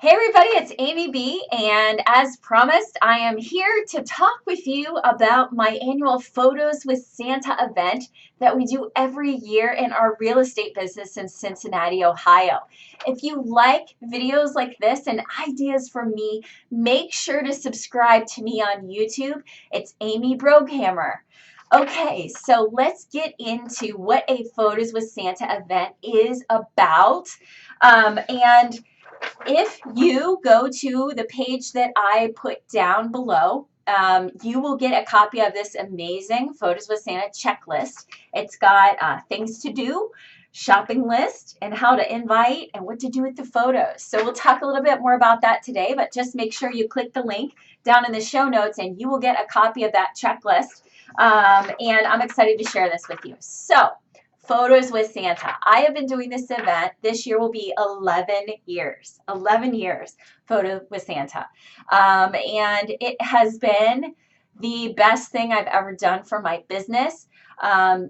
Hey everybody, it's Amy B, and as promised, I am here to talk with you about my annual Photos with Santa event that we do every year in our real estate business in Cincinnati, Ohio. If you like videos like this and ideas from me, make sure to subscribe to me on YouTube. It's Amy Broghamer. Okay, so let's get into what a Photos with Santa event is about. And if you go to the page that I put down below, you will get a copy of this amazing Photos with Santa checklist. It's got things to do, shopping list, and how to invite and what to do with the photos. So we'll talk a little bit more about that today, but just make sure you click the link down in the show notes and you will get a copy of that checklist. And I'm excited to share this with you. So, Photos with Santa. I have been doing this event. This year will be 11 years. 11 years, Photo with Santa. And it has been the best thing I've ever done for my business.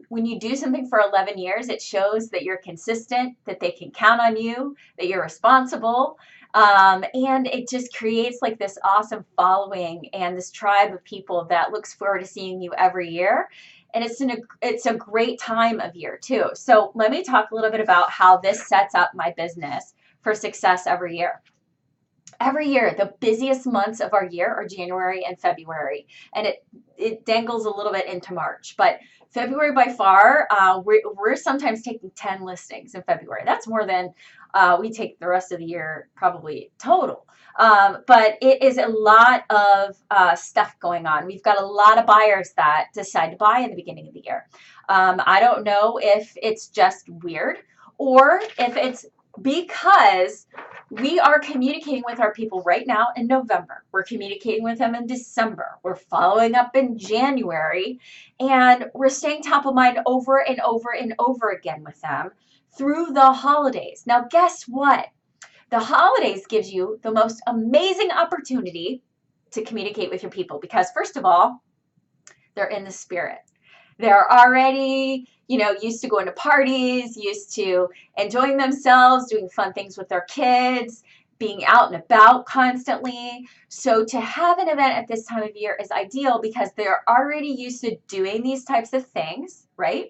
When you do something for 11 years, it shows that you're consistent, that they can count on you, that you're responsible. And it just creates like this awesome following and this tribe of people that looks forward to seeing you every year. And it's a great time of year too. So let me talk a little bit about how this sets up my business for success every year. Every year, the busiest months of our year are January and February, and it dangles a little bit into March. But February by far, we're sometimes taking 10 listings in February. That's more than we take the rest of the year probably total. But it is a lot of stuff going on. We've got a lot of buyers that decide to buy in the beginning of the year. I don't know if it's just weird or if it's because we are communicating with our people right now in November. We're communicating with them in December. We're following up in January, and we're staying top of mind over and over and over again with them through the holidays. Now, guess what? The holidays gives you the most amazing opportunity to communicate with your people because, first of all, they're in the spirit. They're already, used to going to parties, used to enjoying themselves, doing fun things with their kids, being out and about constantly. So to have an event at this time of year is ideal because they're already used to doing these types of things, right?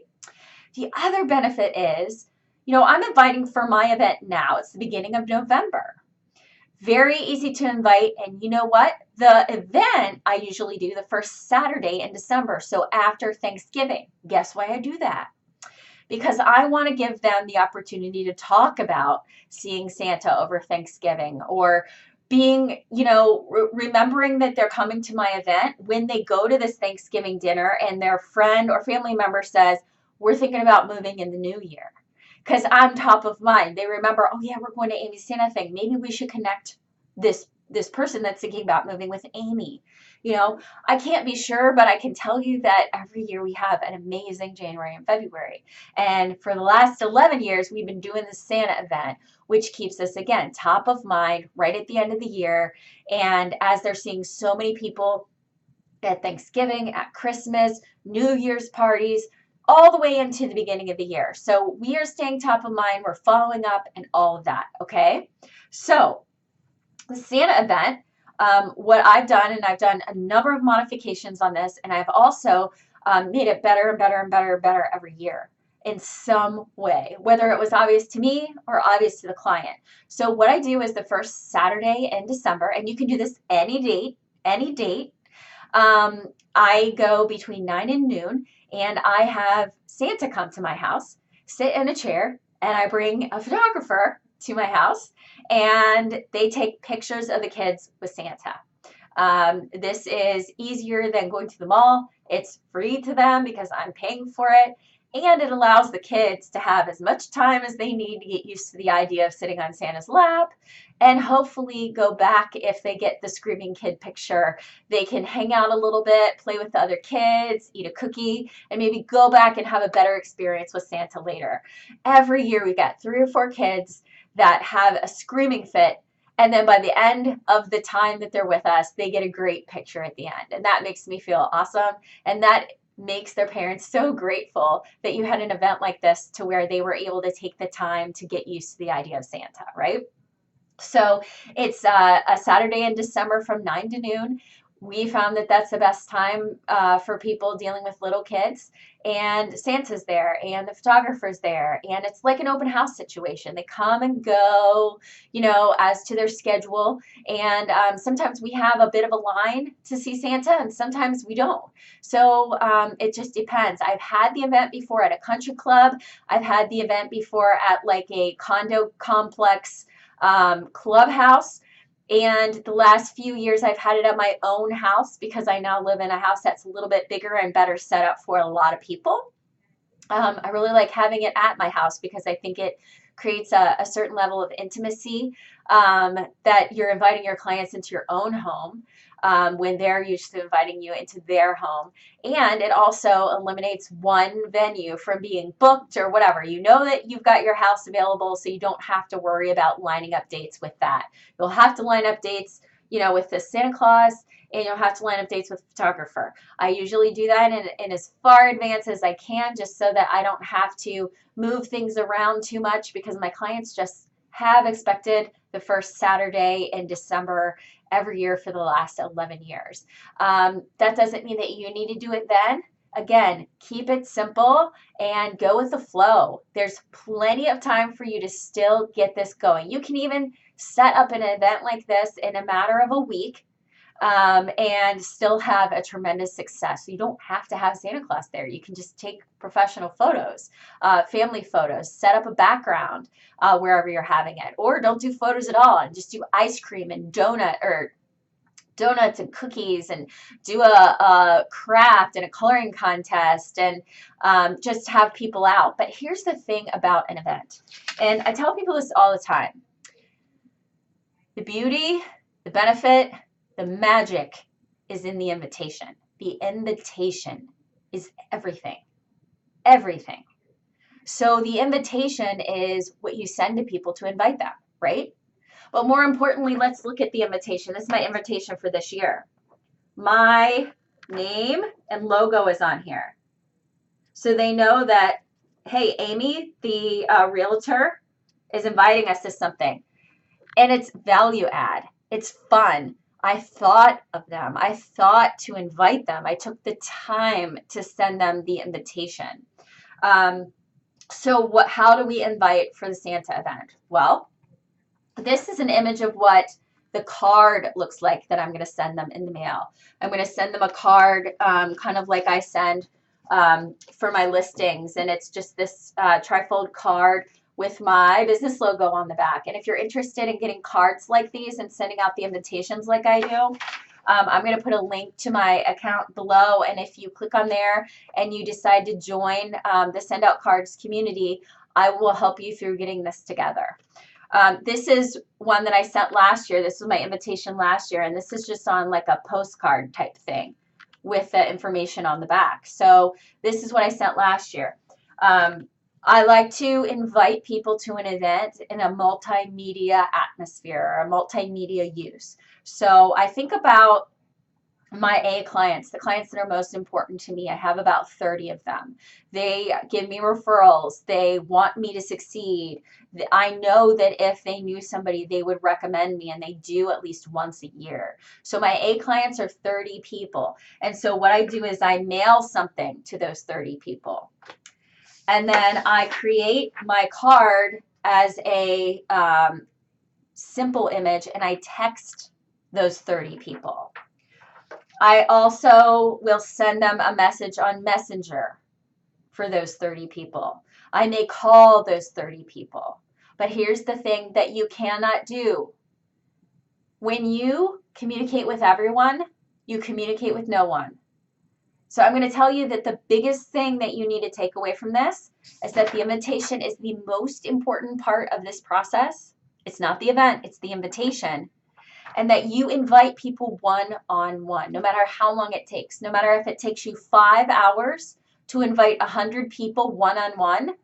The other benefit is, I'm inviting for my event now. It's the beginning of November. Very easy to invite, and you know what? The event I usually do the first Saturday in December, so after Thanksgiving. Guess why I do that? Because I want to give them the opportunity to talk about seeing Santa over Thanksgiving or being, remembering that they're coming to my event when they go to this Thanksgiving dinner and their friend or family member says, we're thinking about moving in the new year. Because I'm top of mind. They remember, oh yeah, we're going to Amy's Santa thing. Maybe we should connect this person that's thinking about moving with Amy. I can't be sure, but I can tell you that every year we have an amazing January and February. And for the last 11 years, we've been doing the Santa event, which keeps us, again, top of mind right at the end of the year. And as they're seeing so many people at Thanksgiving, at Christmas, New Year's parties, all the way into the beginning of the year. So we are staying top of mind. We're following up and all of that. Okay. So the Santa event, what I've done, and I've done a number of modifications on this, and I've also made it better and better and better and better every year in some way, whether it was obvious to me or obvious to the client. So what I do is the first Saturday in December, and you can do this any date. I go between 9 and noon, and I have Santa come to my house, sit in a chair, and I bring a photographer to my house, and they take pictures of the kids with Santa. This is easier than going to the mall. It's free to them because I'm paying for it. And it allows the kids to have as much time as they need to get used to the idea of sitting on Santa's lap and hopefully go back if they get the screaming kid picture. They can hang out a little bit, play with the other kids, eat a cookie, and maybe go back and have a better experience with Santa later. Every year we got 3 or 4 kids that have a screaming fit. And then by the end of the time that they're with us, they get a great picture at the end. And that makes me feel awesome. And that makes their parents so grateful that you had an event like this to where they were able to take the time to get used to the idea of Santa, right? So it's a Saturday in December from 9 to noon. We found that that's the best time for people dealing with little kids. And Santa's there, and the photographer's there, and it's like an open house situation. They come and go, as to their schedule. And sometimes we have a bit of a line to see Santa, and sometimes we don't. So it just depends. I've had the event before at a country club. I've had the event before at like a condo complex clubhouse. And the last few years, I've had it at my own house because I now live in a house that's a little bit bigger and better set up for a lot of people. I really like having it at my house because I think it creates a certain level of intimacy, that you're inviting your clients into your own home, when they're used to inviting you into their home. And it also eliminates one venue from being booked or whatever. You know that you've got your house available, so you don't have to worry about lining up dates with that. You'll have to line up dates, with the Santa Claus, and you'll have to line up dates with a photographer. I usually do that in as far advance as I can, just so that I don't have to move things around too much, because my clients just have expected the first Saturday in December every year for the last 11 years. That doesn't mean that you need to do it then. Again, keep it simple and go with the flow. There's plenty of time for you to still get this going. You can even set up an event like this in a matter of a week, and still have a tremendous success. You don't have to have Santa Claus there. You can just take professional photos, family photos, set up a background wherever you're having it, or don't do photos at all and just do ice cream and donuts and cookies, and do a craft and a coloring contest, and just have people out. But here's the thing about an event, and I tell people this all the time: the beauty, the benefit, the magic is in the invitation. The invitation is everything. Everything. So the invitation is what you send to people to invite them, right? But more importantly, let's look at the invitation. This is my invitation for this year. My name and logo is on here. So they know that, hey, Amy, the realtor, is inviting us to something. And it's value add. It's fun. I thought of them. I thought to invite them. I took the time to send them the invitation. So how do we invite for the Santa event? Well, this is an image of what the card looks like that I'm going to send them in the mail. I'm going to send them a card, kind of like I send for my listings. And it's just this trifold card with my business logo on the back. And if you're interested in getting cards like these and sending out the invitations like I do, I'm going to put a link to my account below. And if you click on there and you decide to join the Send Out Cards community, I will help you through getting this together. This is one that I sent last year. This was my invitation last year. And this is just on like a postcard type thing with the information on the back. So this is what I sent last year. I like to invite people to an event in a multimedia atmosphere or a multimedia use. So I think about my A clients, the clients that are most important to me. I have about 30 of them. They give me referrals. They want me to succeed. I know that if they knew somebody, they would recommend me, and they do at least once a year. So my A clients are 30 people. And so what I do is I mail something to those 30 people. And then I create my card as a simple image, and I text those 30 people. I also will send them a message on Messenger for those 30 people. I may call those 30 people. But here's the thing that you cannot do. When you communicate with everyone, you communicate with no one. So I'm going to tell you that the biggest thing that you need to take away from this is that the invitation is the most important part of this process. It's not the event, it's the invitation. And that you invite people one-on-one, no matter how long it takes. No matter if it takes you 5 hours to invite 100 people one-on-one,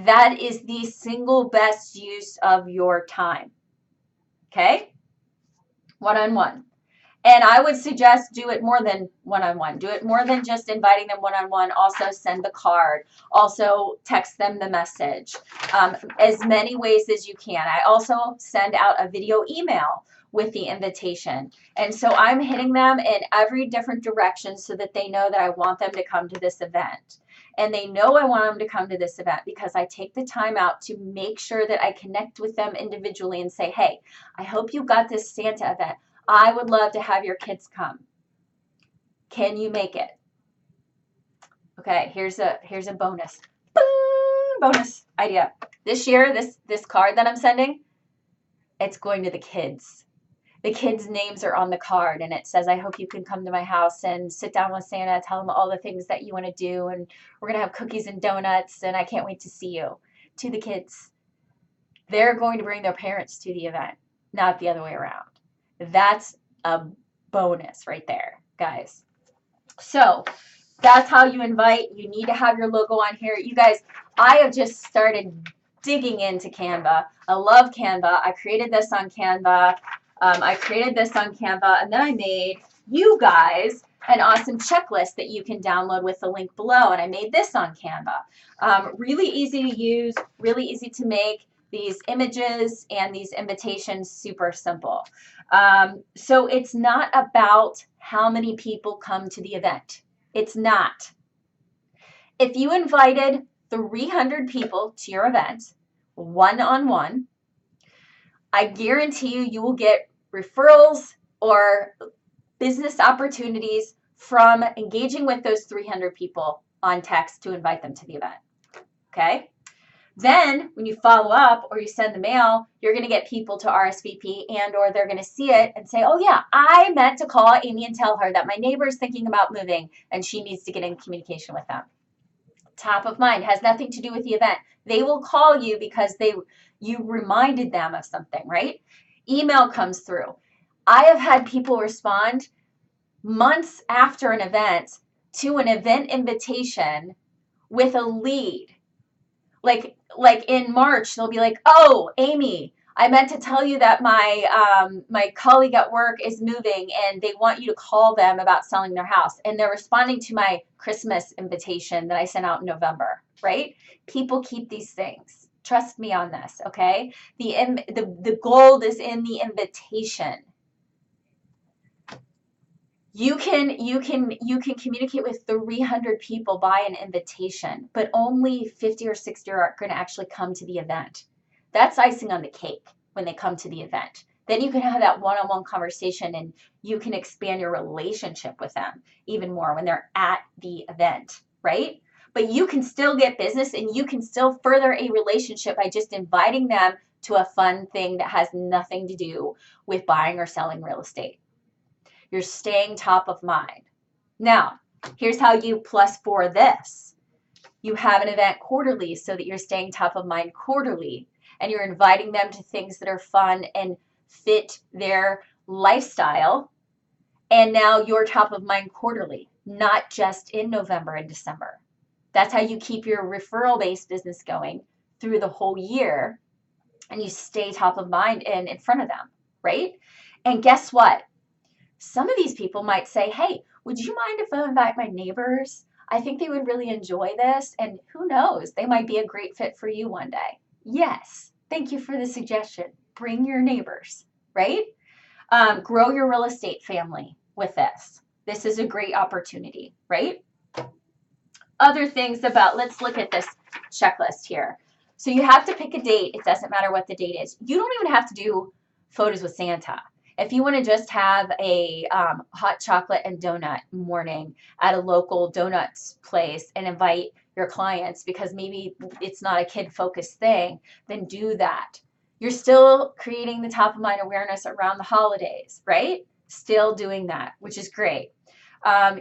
that is the single best use of your time. Okay? One-on-one. And I would suggest do it more than one-on-one. Do it more than just inviting them one-on-one. Also send the card. Also text them the message. As many ways as you can. I also send out a video email with the invitation. And so I'm hitting them in every different direction so that they know that I want them to come to this event. And they know I want them to come to this event because I take the time out to make sure that I connect with them individually and say, hey, I hope you got this Santa event. I would love to have your kids come. Can you make it? Okay, here's a bonus. Boom, bonus idea. This year, this card that I'm sending, it's going to the kids. The kids' names are on the card, and it says, I hope you can come to my house and sit down with Santa, tell him all the things that you want to do, and we're going to have cookies and donuts, and I can't wait to see you. To the kids. They're going to bring their parents to the event, not the other way around. That's a bonus right there, guys. So that's how you invite. You need to have your logo on here. You guys, I have just started digging into Canva. I love Canva. I created this on Canva. And then I made you guys an awesome checklist that you can download with the link below. And I made this on Canva. Really easy to use, really easy to make. These images and these invitations, super simple. So it's not about how many people come to the event. It's not. If you invited 300 people to your event, one-on-one, I guarantee you will get referrals or business opportunities from engaging with those 300 people on text to invite them to the event. Okay? Then when you follow up or you send the mail, you're going to get people to RSVP and or they're going to see it and say, oh yeah, I meant to call Amy and tell her that my neighbor is thinking about moving and she needs to get in communication with them. Top of mind, has nothing to do with the event. They will call you because you reminded them of something, right? Email comes through. I have had people respond months after an event to an event invitation with a lead. Like in March, they'll be like, oh, Amy, I meant to tell you that my colleague at work is moving and they want you to call them about selling their house. And they're responding to my Christmas invitation that I sent out in November, right? People keep these things. Trust me on this, okay? The gold is in the invitation. You can communicate with 300 people by an invitation, but only 50 or 60 are going to actually come to the event. That's icing on the cake when they come to the event. Then you can have that one-on-one conversation and you can expand your relationship with them even more when they're at the event, right? But you can still get business and you can still further a relationship by just inviting them to a fun thing that has nothing to do with buying or selling real estate. You're staying top of mind. Now, here's how you plus for this. You have an event quarterly so that you're staying top of mind quarterly and you're inviting them to things that are fun and fit their lifestyle. And now you're top of mind quarterly, not just in November and December. That's how you keep your referral-based business going through the whole year and you stay top of mind and in front of them, right? And guess what? Some of these people might say, hey, would you mind if I invite my neighbors? I think they would really enjoy this. And who knows, they might be a great fit for you one day. Yes, thank you for the suggestion. Bring your neighbors, right? Grow your real estate family with this. This is a great opportunity, right? Other things about, let's look at this checklist here. So you have to pick a date. It doesn't matter what the date is. You don't even have to do photos with Santa. If you want to just have a hot chocolate and donut morning at a local donuts place and invite your clients because maybe it's not a kid-focused thing, then do that. You're still creating the top of mind awareness around the holidays, right? Still doing that, which is great.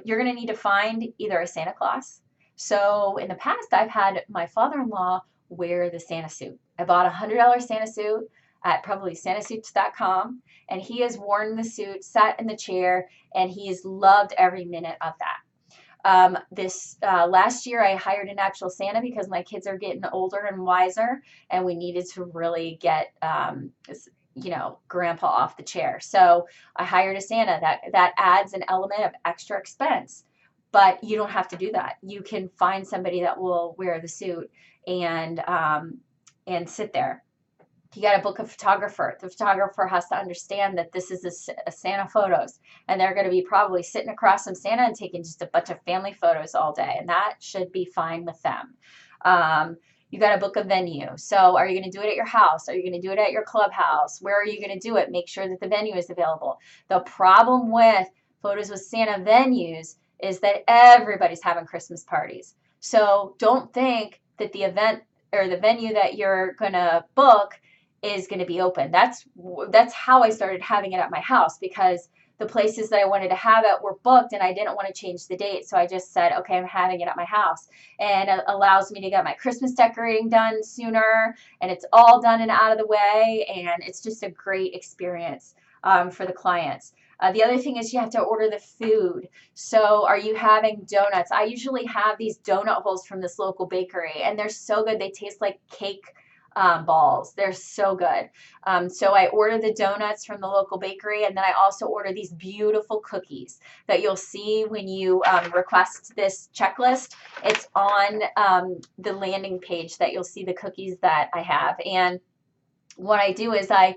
You're going to need to find either a Santa Claus. So in the past, I've had my father-in-law wear the Santa suit. I bought a $100 Santa suit at probably santasuits.com, and he has worn the suit, sat in the chair, and he has loved every minute of that. This last year, I hired an actual Santa because my kids are getting older and wiser, and we needed to really get you know, grandpa off the chair. So I hired a Santa. That adds an element of extra expense. But you don't have to do that. You can find somebody that will wear the suit and sit there. You got to book a photographer. The photographer has to understand that this is a Santa photos, and they're going to be probably sitting across from Santa and taking just a bunch of family photos all day, and that should be fine with them. You got to book a venue. So are you going to do it at your house? Are you going to do it at your clubhouse? Where are you going to do it? Make sure that the venue is available. The problem with Photos with Santa venues is that everybody's having Christmas parties. So don't think that the event or the venue that you're going to book is going to be open. That's how I started having it at my house, because the places that I wanted to have it were booked and I didn't want to change the date. So I just said, okay, I'm having it at my house, and it allows me to get my Christmas decorating done sooner, and it's all done and out of the way, and it's just a great experience for the clients. The other thing is you have to order the food. So are you having donuts? I usually have these donut holes from this local bakery, and they're so good. They taste like cake balls. They're so good. So I order the donuts from the local bakery, and then I also order these beautiful cookies that you'll see when you request this checklist. It's on the landing page that you'll see the cookies that I have. And what I do is I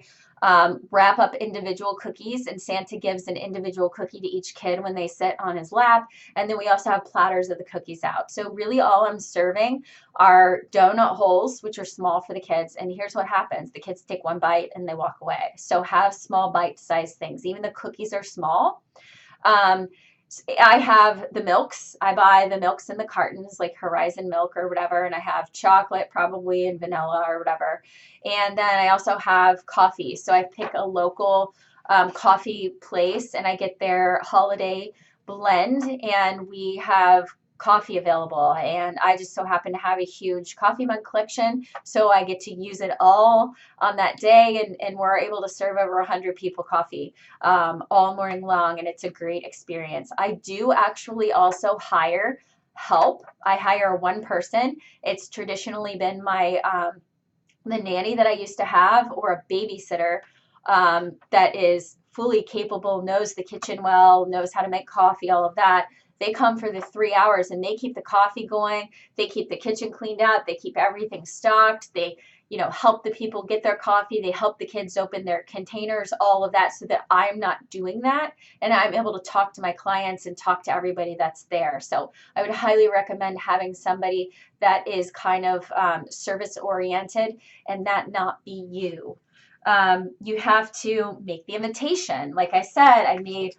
wrap up individual cookies, and Santa gives an individual cookie to each kid when they sit on his lap. And then we also have platters of the cookies out. So really all I'm serving are donut holes, which are small for the kids. And here's what happens. The kids take one bite and they walk away. So have small bite-sized things. Even the cookies are small. I have the milks. I buy the milks in the cartons, like Horizon milk or whatever, and I have chocolate probably and vanilla or whatever. And then I also have coffee. So I pick a local coffee place, and I get their holiday blend, and we have coffee available. And I just so happen to have a huge coffee mug collection, so I get to use it all on that day, and we're able to serve over 100 people coffee all morning long, and it's a great experience. I do actually also hire help. I hire one person. It's traditionally been my the nanny that I used to have, or a babysitter that is fully capable, knows the kitchen well, knows how to make coffee, all of that. They come for the 3 hours, and they keep the coffee going. They keep the kitchen cleaned out. They keep everything stocked. They, you know, help the people get their coffee. They help the kids open their containers, all of that, so that I'm not doing that. And I'm able to talk to my clients and talk to everybody that's there. So I would highly recommend having somebody that is kind of service oriented, and that not be you. You have to make the invitation. Like I said, I made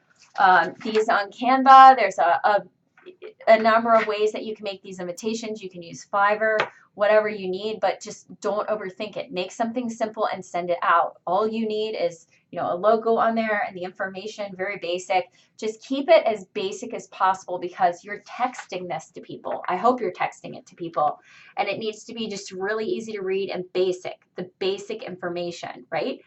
these on Canva. There's a number of ways that you can make these invitations. You can use Fiverr, whatever you need, but just don't overthink it. Make something simple and send it out. All you need is, you know, a logo on there and the information, very basic. Just keep it as basic as possible, because you're texting this to people. I hope you're texting it to people, and it needs to be just really easy to read and basic, the basic information, right?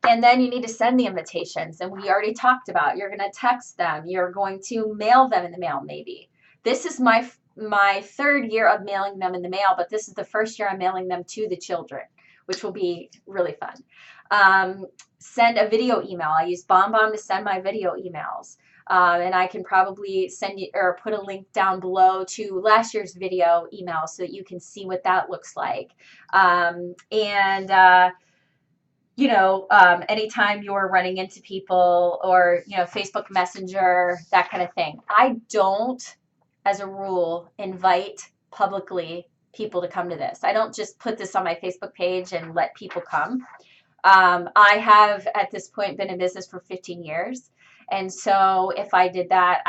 And then you need to send the invitations, and we already talked about, you're going to text them, you're going to mail them in the mail maybe. This is my third year of mailing them in the mail, but this is the first year I'm mailing them to the children, which will be really fun. Send a video email. I use BombBomb to send my video emails. And I can probably send you or put a link down below to last year's video email so that you can see what that looks like. You know, anytime you're running into people, or, you know, Facebook Messenger, that kind of thing. I don't, as a rule, invite publicly people to come to this. I don't just put this on my Facebook page and let people come. I have at this point been in business for 15 years. And so if I did that,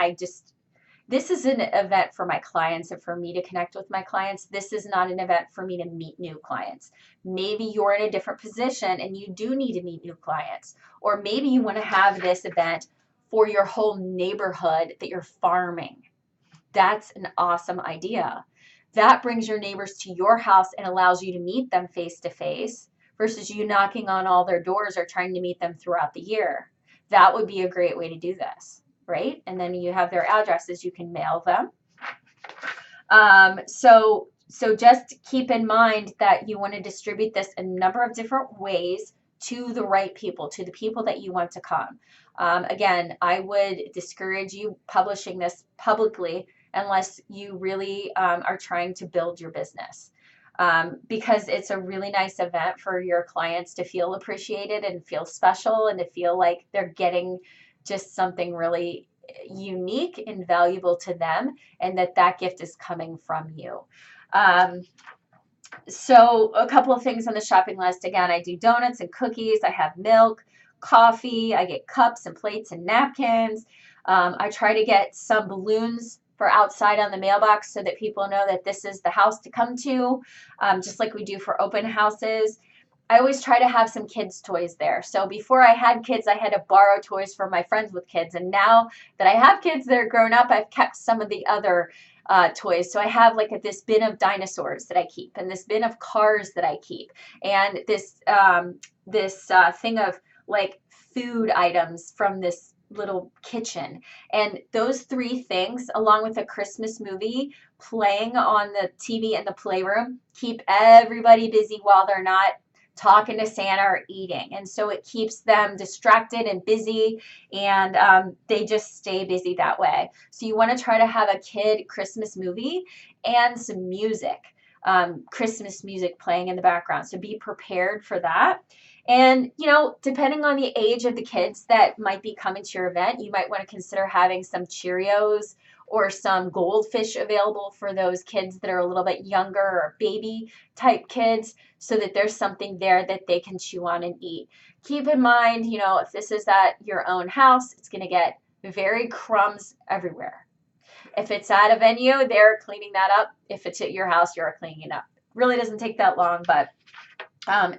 this is an event for my clients and for me to connect with my clients. This is not an event for me to meet new clients. Maybe you're in a different position and you do need to meet new clients. Or maybe you want to have this event for your whole neighborhood that you're farming. That's an awesome idea. That brings your neighbors to your house and allows you to meet them face to face, versus you knocking on all their doors or trying to meet them throughout the year. That would be a great way to do this. Right? And then you have their addresses, you can mail them. So So just keep in mind that you want to distribute this in a number of different ways to the right people, to the people that you want to come. Again, I would discourage you publishing this publicly unless you really are trying to build your business. Because it's a really nice event for your clients to feel appreciated and feel special and to feel like they're getting just something really unique and valuable to them, and that gift is coming from you. Um, so a couple of things on the shopping list. Again, I do donuts and cookies. I have milk, coffee. I get cups and plates and napkins. I try to get some balloons for outside on the mailbox so that people know that this is the house to come to, just like we do for open houses. I always try to have some kids' toys there. So before I had kids, I had to borrow toys from my friends with kids. And now that I have kids that are grown up, I've kept some of the other toys. So I have like this bin of dinosaurs that I keep, and this bin of cars that I keep, and this thing of like food items from this little kitchen. And those three things, along with a Christmas movie playing on the TV in the playroom, keep everybody busy while they're not talking to Santa or eating. And so it keeps them distracted and busy, and they just stay busy that way. So you want to try to have a kid Christmas movie and some music, Christmas music playing in the background. So be prepared for that. And, you know, depending on the age of the kids that might be coming to your event, you might want to consider having some Cheerios or some goldfish available for those kids that are a little bit younger or baby type kids, so that there's something there that they can chew on and eat. Keep in mind, you know, if this is at your own house, it's going to get very crumbs everywhere. If it's at a venue, they're cleaning that up. If it's at your house, you're cleaning it up. It really doesn't take that long, but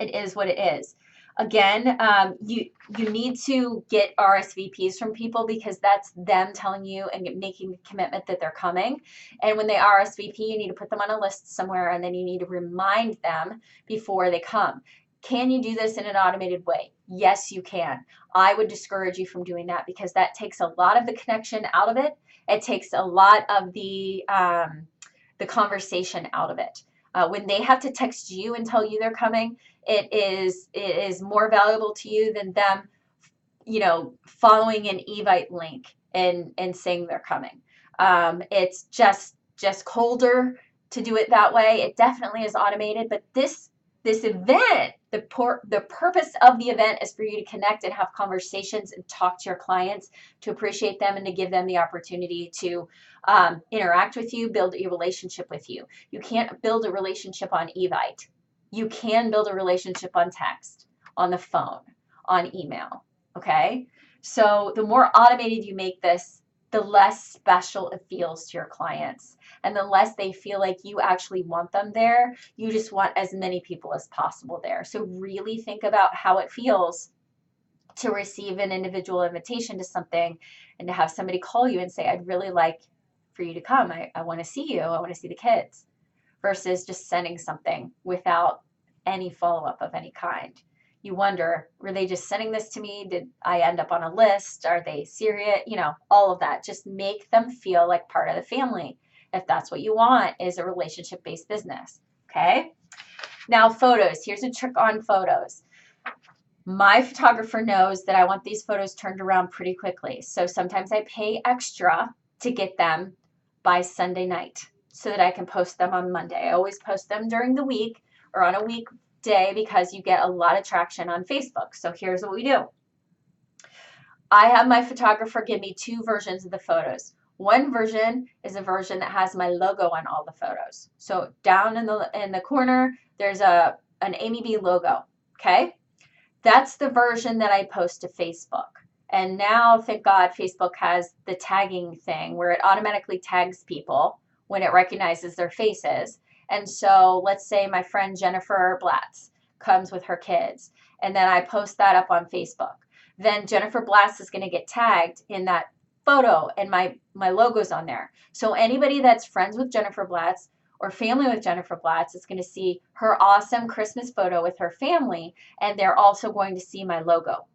it is what it is. Again, you need to get RSVPs from people, because that's them telling you and making the commitment that they're coming. And when they RSVP, you need to put them on a list somewhere, and then you need to remind them before they come. Can you do this in an automated way? Yes, you can. I would discourage you from doing that, because that takes a lot of the connection out of it. It takes a lot of the conversation out of it. When they have to text you and tell you they're coming, it is more valuable to you than them, you know, following an Evite link and saying they're coming. It's just colder to do it that way. It definitely is automated, but this event, the purpose of the event is for you to connect and have conversations and talk to your clients, to appreciate them, and to give them the opportunity to interact with you, build a relationship with you. You can't build a relationship on Evite. You can build a relationship on text, on the phone, on email. Okay? So the more automated you make this, the less special it feels to your clients, and the less they feel like you actually want them there. You just want as many people as possible there. So really think about how it feels to receive an individual invitation to something, and to have somebody call you and say, I'd really like for you to come. I want to see you. I want to see the kids, versus just sending something without any follow-up of any kind. You wonder, were they just sending this to me? Did I end up on a list? Are they serious? You know, all of that. Just make them feel like part of the family, if that's what you want, is a relationship-based business. Okay? Now, photos. Here's a trick on photos. My photographer knows that I want these photos turned around pretty quickly. So sometimes I pay extra to get them by Sunday night, so that I can post them on Monday. I always post them during the week or on a weekday, because you get a lot of traction on Facebook. So here's what we do. I have my photographer give me two versions of the photos. One version is a version that has my logo on all the photos. So down in the corner, there's an Amy B logo. Okay? That's the version that I post to Facebook. And now, thank God, Facebook has the tagging thing where it automatically tags people when it recognizes their faces. And so let's say my friend Jennifer Blatz comes with her kids, and then I post that up on Facebook. Then Jennifer Blatz is going to get tagged in that photo, and my logo's on there. So anybody that's friends with Jennifer Blatz or family with Jennifer Blatz is going to see her awesome Christmas photo with her family, and they're also going to see my logo.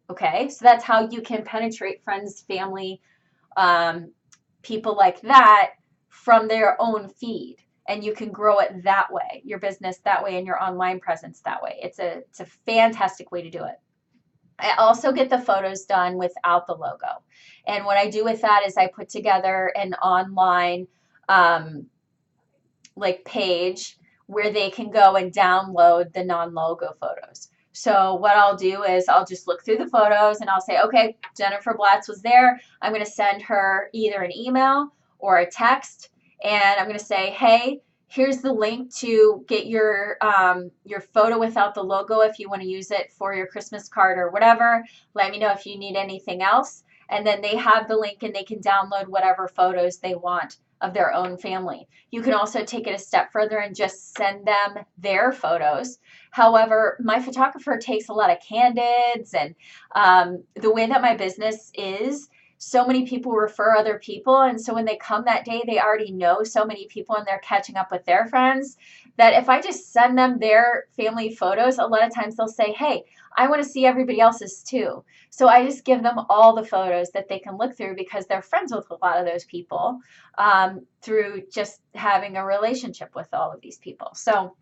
Okay, so that's how you can penetrate friends, family, people like that from their own feed. and you can grow it that way, your business that way, and your online presence that way. It's a fantastic way to do it. I also get the photos done without the logo. And what I do with that is I put together an online like page where they can go and download the non-logo photos. So what I'll do is I'll just look through the photos and I'll say, okay, Jennifer Blatz was there. I'm going to send her either an email or a text, and I'm going to say, hey, here's the link to get your photo without the logo if you want to use it for your Christmas card or whatever. Let me know if you need anything else. And then they have the link and they can download whatever photos they want of their own family. You can also take it a step further and just send them their photos. However, my photographer takes a lot of candids, and the way that my business is, so many people refer other people, and so when they come that day, they already know so many people and they're catching up with their friends, that if I just send them their family photos, a lot of times they'll say, hey, I want to see everybody else's too. So I just give them all the photos that they can look through because they're friends with a lot of those people through just having a relationship with all of these people. So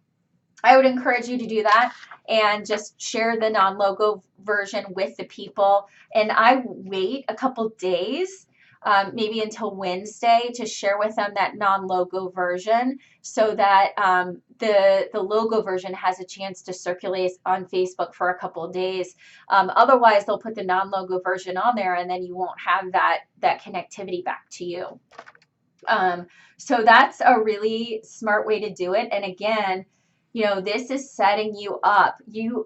I would encourage you to do that and just share the non-logo version with the people. And I wait a couple days, maybe until Wednesday, to share with them that non-logo version so that the logo version has a chance to circulate on Facebook for a couple of days. Otherwise, they'll put the non-logo version on there and then you won't have that connectivity back to you. So that's a really smart way to do it. And again, you know, this is setting you up. You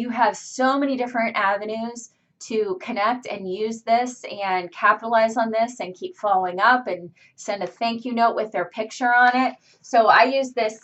have so many different avenues to connect and use this and capitalize on this and keep following up and send a thank you note with their picture on it. So I use this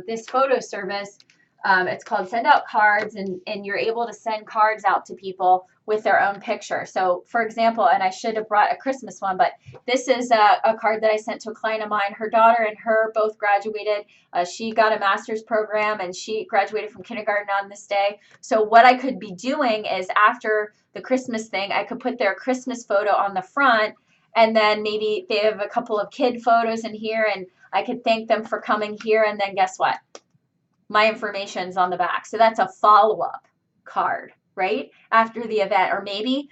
this photo service. It's called Send Out Cards, and you're able to send cards out to people with their own picture. So for example, and I should have brought a Christmas one, but this is a card that I sent to a client of mine. Her daughter and her both graduated. She got a master's program and she graduated from kindergarten on this day. So what I could be doing is after the Christmas thing, I could put their Christmas photo on the front, and then maybe they have a couple of kid photos in here, and I could thank them for coming here, and then guess what? My information's on the back. So that's a follow-up card, right? After the event. Or maybe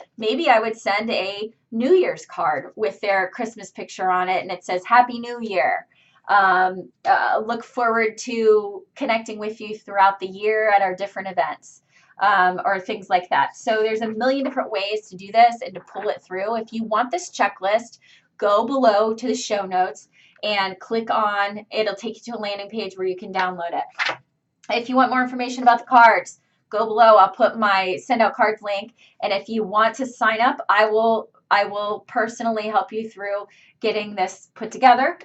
I would send a New Year's card with their Christmas picture on it, and it says Happy New Year. Look forward to connecting with you throughout the year at our different events, or things like that. So there's a million different ways to do this and to pull it through. If you want this checklist, go below to the show notes and click on, it'll take you to a landing page where you can download it. If you want more information about the cards, go below. I'll put my Send Out Cards link. And if you want to sign up, I will personally help you through getting this put together.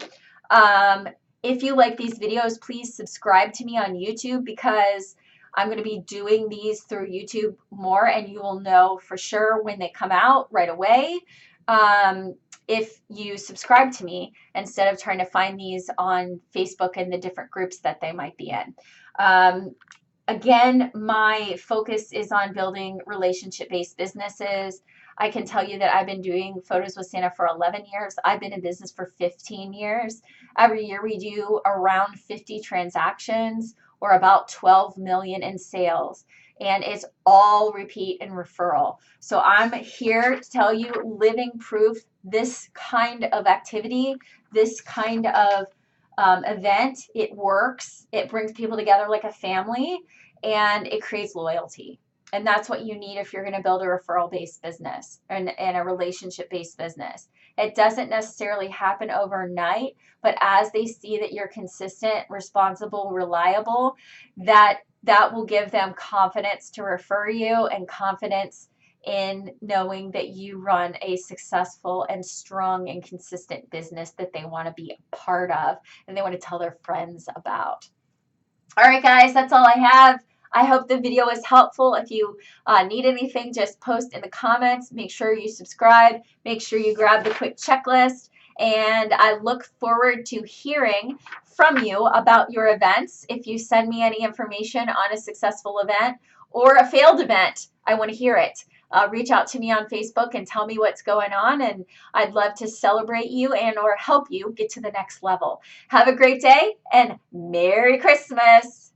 If you like these videos, please subscribe to me on YouTube, because I'm going to be doing these through YouTube more, and you will know for sure when they come out right away. If you subscribe to me instead of trying to find these on Facebook and the different groups that they might be in. Again, my focus is on building relationship-based businesses. I can tell you that I've been doing Photos with Santa for 11 years. I've been in business for 15 years. Every year we do around 50 transactions, or about 12 million in sales. And it's all repeat and referral. So I'm here to tell you, living proof, this kind of activity, this kind of event, it works. It brings people together like a family, and it creates loyalty. And that's what you need if you're going to build a referral-based business and a relationship-based business. It doesn't necessarily happen overnight, but as they see that you're consistent, responsible, reliable, that will give them confidence to refer you, and confidence in knowing that you run a successful and strong and consistent business that they want to be a part of and they want to tell their friends about. All right, guys, that's all I have. I hope the video was helpful. If you need anything, just post in the comments. Make sure you subscribe. Make sure you grab the quick checklist. And I look forward to hearing from you about your events. If you send me any information on a successful event or a failed event, I want to hear it. reach out to me on Facebook and tell me what's going on, and I'd love to celebrate you and or help you get to the next level. Have a great day and Merry Christmas.